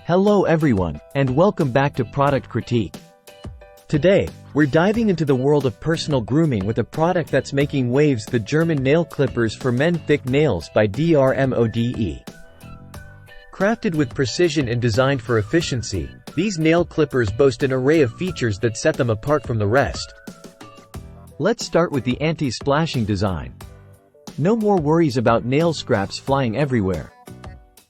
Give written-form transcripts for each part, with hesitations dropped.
Hello everyone, and welcome back to Product Critique. Today, we're diving into the world of personal grooming with a product that's making waves: the German nail clippers for men thick nails by DRMODE. Crafted with precision and designed for efficiency, these nail clippers boast an array of features that set them apart from the rest. Let's start with the anti-splashing design. No more worries about nail scraps flying everywhere.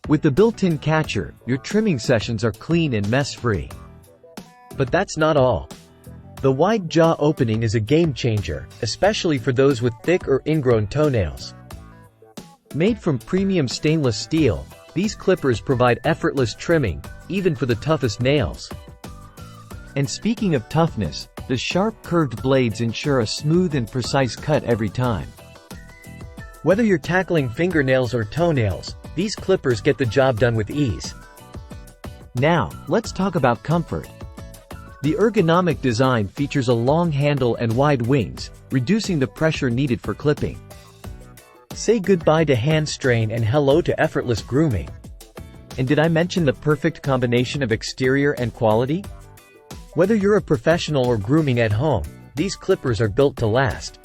With the built-in catcher, your trimming sessions are clean and mess-free. But that's not all. The wide jaw opening is a game-changer, especially for those with thick or ingrown toenails. Made from premium stainless steel, these clippers provide effortless trimming, even for the toughest nails. And speaking of toughness, the sharp curved blades ensure a smooth and precise cut every time. Whether you're tackling fingernails or toenails, these clippers get the job done with ease. Now, let's talk about comfort. The ergonomic design features a long handle and wide wings, reducing the pressure needed for clipping. Say goodbye to hand strain and hello to effortless grooming. And did I mention the perfect combination of exterior and quality? Whether you're a professional or grooming at home, these clippers are built to last.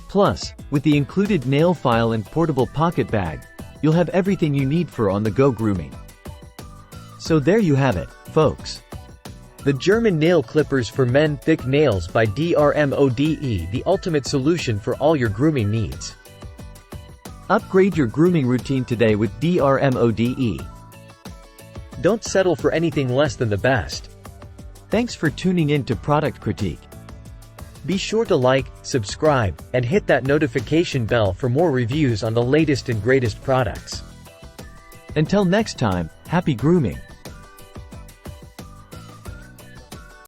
Plus, with the included nail file and portable pocket bag, you'll have everything you need for on-the-go grooming. So there you have it, folks. The German nail clippers for men thick nails by DRMODE, the ultimate solution for all your grooming needs. Upgrade your grooming routine today with DRMODE. Don't settle for anything less than the best. Thanks for tuning in to Product Critique. Be sure to like, subscribe, and hit that notification bell for more reviews on the latest and greatest products. Until next time, happy grooming!